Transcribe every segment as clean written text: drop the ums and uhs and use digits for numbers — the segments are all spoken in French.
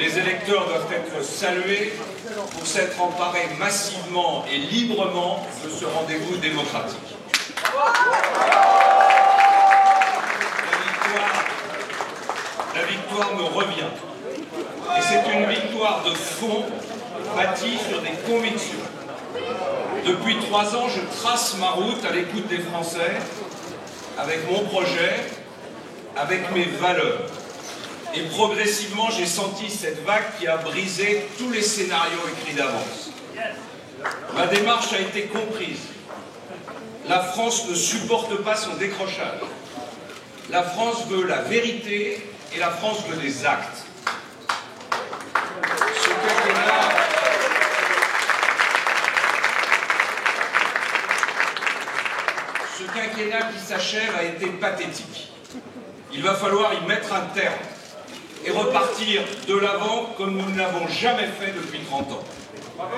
Les électeurs doivent être salués pour s'être emparés massivement et librement de ce rendez-vous démocratique. La victoire me revient. Et c'est une victoire de fond bâtie sur des convictions. Depuis 3 ans, je trace ma route à l'écoute des Français, avec mon projet, avec mes valeurs. Et progressivement, j'ai senti cette vague qui a brisé tous les scénarios écrits d'avance. Ma démarche a été comprise. La France ne supporte pas son décrochage. La France veut la vérité et la France veut des actes. Ce quinquennat qui s'achève a été pathétique. Il va falloir y mettre un terme et repartir de l'avant comme nous ne l'avons jamais fait depuis 30 ans. Bravo.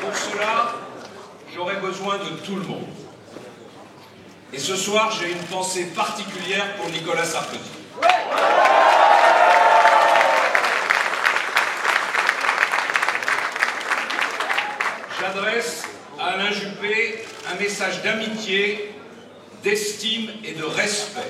Pour cela, j'aurai besoin de tout le monde. Et ce soir, j'ai une pensée particulière pour Nicolas Sarkozy. J'adresse à Alain Juppé un message d'amitié, d'estime et de respect.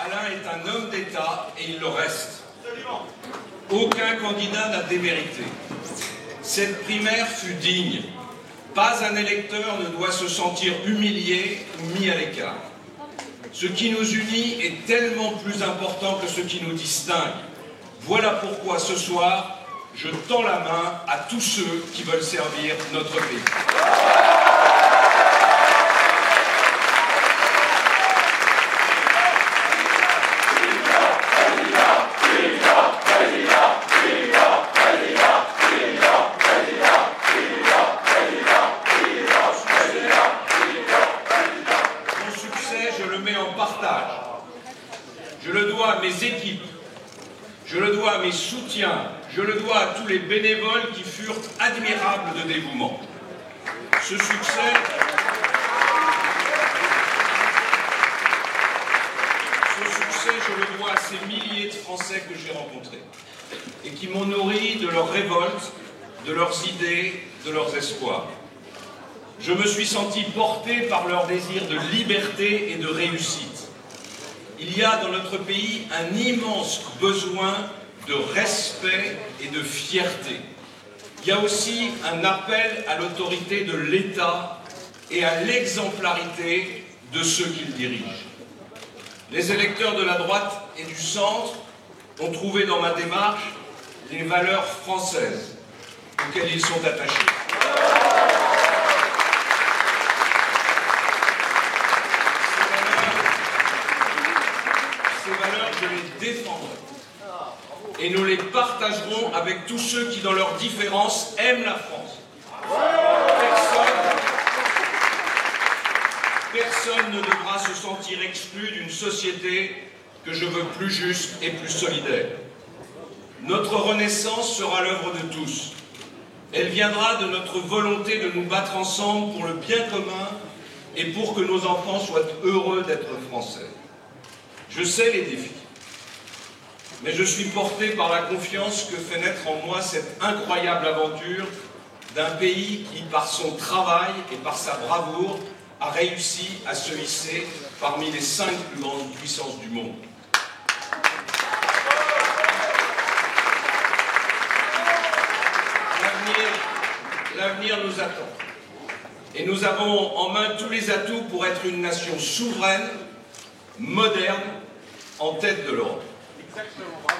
Alain est un homme d'État et il le reste. Aucun candidat n'a démérité. Cette primaire fut digne. Pas un électeur ne doit se sentir humilié ou mis à l'écart. Ce qui nous unit est tellement plus important que ce qui nous distingue. Voilà pourquoi ce soir, je tends la main à tous ceux qui veulent servir notre pays. Je le dois à mes équipes, je le dois à mes soutiens, je le dois à tous les bénévoles qui furent admirables de dévouement. Ce succès, je le dois à ces milliers de Français que j'ai rencontrés et qui m'ont nourri de leur révolte, de leurs idées, de leurs espoirs. Je me suis senti porté par leur désir de liberté et de réussite. Il y a dans notre pays un immense besoin de respect et de fierté. Il y a aussi un appel à l'autorité de l'État et à l'exemplarité de ceux qui le dirigent. Les électeurs de la droite et du centre ont trouvé dans ma démarche les valeurs françaises auxquelles ils sont attachés. Je les défendrai et nous les partagerons avec tous ceux qui, dans leurs différences, aiment la France. Personne ne devra se sentir exclu d'une société que je veux plus juste et plus solidaire. Notre renaissance sera l'œuvre de tous. Elle viendra de notre volonté de nous battre ensemble pour le bien commun et pour que nos enfants soient heureux d'être français. Je sais les défis, mais je suis porté par la confiance que fait naître en moi cette incroyable aventure d'un pays qui, par son travail et par sa bravoure, a réussi à se hisser parmi les 5 plus grandes puissances du monde. L'avenir nous attend. Et nous avons en main tous les atouts pour être une nation souveraine, moderne, en tête de l'Europe.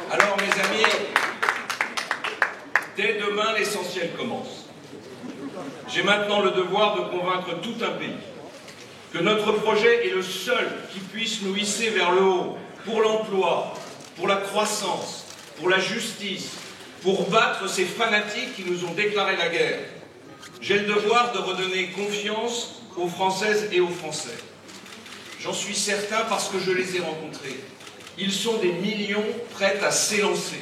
Alors mes amis, dès demain l'essentiel commence. J'ai maintenant le devoir de convaincre tout un pays que notre projet est le seul qui puisse nous hisser vers le haut pour l'emploi, pour la croissance, pour la justice, pour battre ces fanatiques qui nous ont déclaré la guerre. J'ai le devoir de redonner confiance aux Françaises et aux Français. J'en suis certain parce que je les ai rencontrés. Ils sont des millions prêts à s'élancer.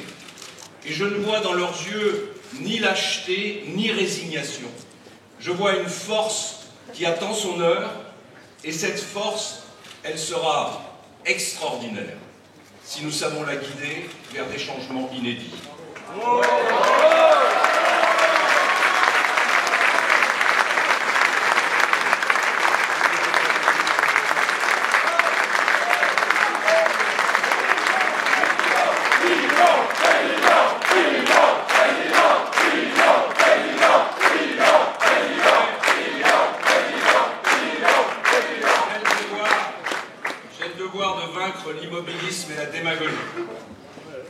Et je ne vois dans leurs yeux ni lâcheté, ni résignation. Je vois une force qui attend son heure, et cette force, elle sera extraordinaire si nous savons la guider vers des changements inédits. L'immobilisme et la démagogie.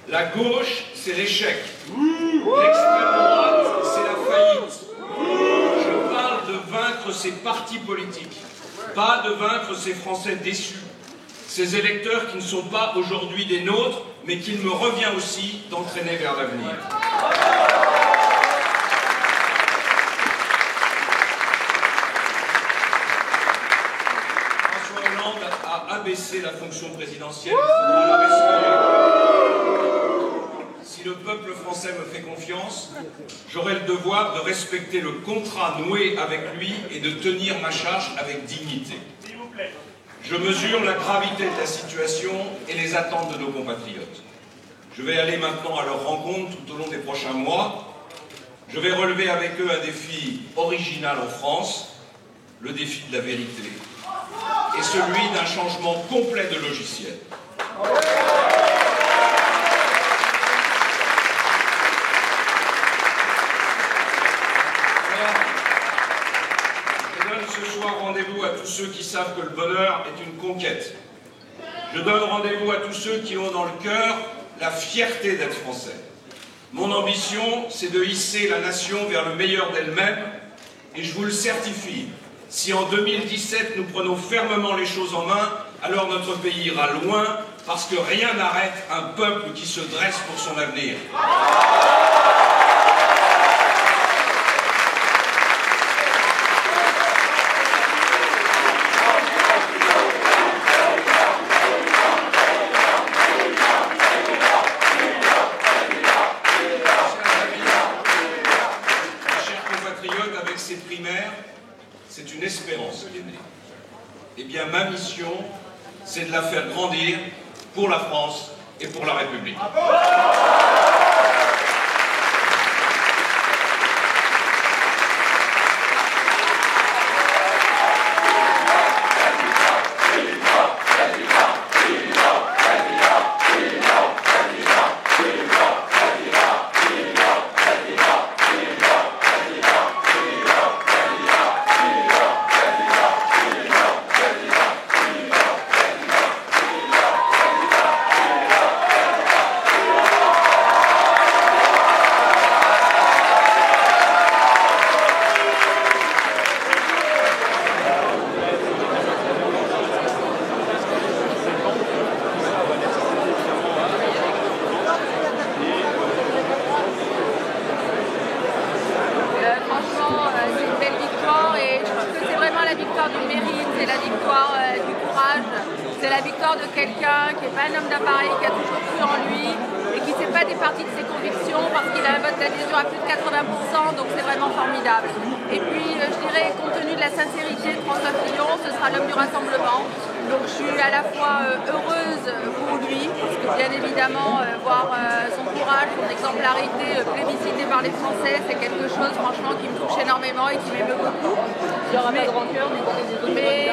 La gauche, c'est l'échec. L'extrême droite, c'est la faillite. Je parle de vaincre ces partis politiques, pas de vaincre ces Français déçus, ces électeurs qui ne sont pas aujourd'hui des nôtres, mais qu'il me revient aussi d'entraîner vers l'avenir. Abaisser la fonction présidentielle, il faudra la restaurer. Si le peuple français me fait confiance, j'aurai le devoir de respecter le contrat noué avec lui et de tenir ma charge avec dignité. Je mesure la gravité de la situation et les attentes de nos compatriotes. Je vais aller maintenant à leur rencontre tout au long des prochains mois. Je vais relever avec eux un défi original en France, le défi de la vérité, et celui d'un changement complet de logiciel. Je donne ce soir rendez-vous à tous ceux qui savent que le bonheur est une conquête. Je donne rendez-vous à tous ceux qui ont dans le cœur la fierté d'être français. Mon ambition, c'est de hisser la nation vers le meilleur d'elle-même, et je vous le certifie, si en 2017 nous prenons fermement les choses en main, alors notre pays ira loin, parce que rien n'arrête un peuple qui se dresse pour son avenir. Chers compatriotes, avec ces primaires, c'est une espérance qui est née. Eh bien, ma mission, c'est de la faire grandir pour la France et pour la République. C'est la victoire de quelqu'un qui n'est pas un homme d'appareil, qui a toujours cru en lui et qui ne s'est pas départi de ses convictions parce qu'il a un vote d'adhésion à plus de 80%, donc c'est vraiment formidable. Et puis, je dirais, compte tenu de la sincérité de François Fillon, ce sera l'homme du rassemblement. Donc je suis à la fois heureuse pour lui, parce que bien évidemment, voir son courage, son exemplarité plébiscité par les Français, c'est quelque chose franchement qui me touche énormément et qui m'émeut beaucoup. Il n'y aura pas de rancœur, mais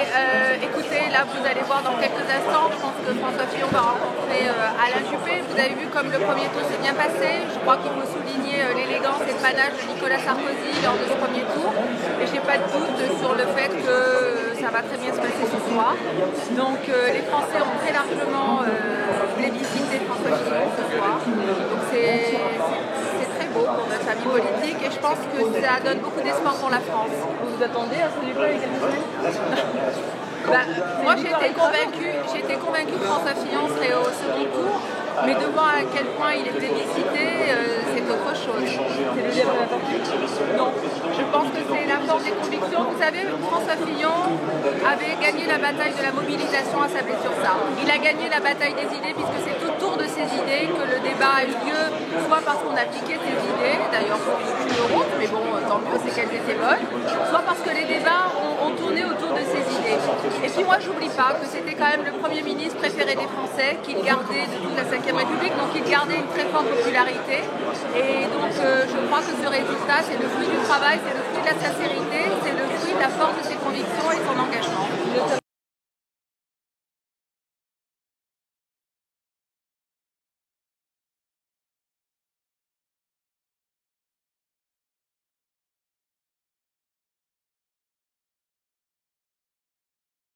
écoutez, là vous allez voir dans quelques instants, je pense que François Fillon va rencontrer Alain Juppé. Vous avez vu comme le premier tour s'est bien passé. Je crois qu'il faut souligner l'élégance et le panache de Nicolas Sarkozy lors de ce premier tour. Et je n'ai pas de doute sur le fait que ça va très bien se passer ce soir. Donc les Français ont très largement plébiscité François Fillon ce soir. Donc c'est très beau pour notre famille politique et je pense que ça donne beaucoup d'espoir pour la France. Vous vous attendez à ce débat il y a quelques semaines? Moi j'étais convaincue que François Fillon serait au second tour. mais de voir à quel point il était décidé, c'est autre chose. C'est le lien de la partie? Non, je pense que c'est la force des convictions. Vous savez, François Fillon avait gagné la bataille de la mobilisation à Sablé-sur-Sarthe. Il a gagné la bataille des idées puisque c'est autour de ces idées que le débat a eu lieu, soit parce qu'on appliquait ces idées, d'ailleurs pour une honte, mais bon, tant mieux, c'est qu'elles étaient bonnes, soit parce que les débats ont tourné autour de ces idées. Et puis moi, j'oublie pas que c'était quand même le Premier ministre préféré des Français, qu'il gardait de toute la Ve République, donc il gardait une très forte popularité. Et donc je crois que ce résultat, c'est le fruit du travail, c'est le fruit de la sincérité, c'est le fruit de la force de ses convictions et de son engagement.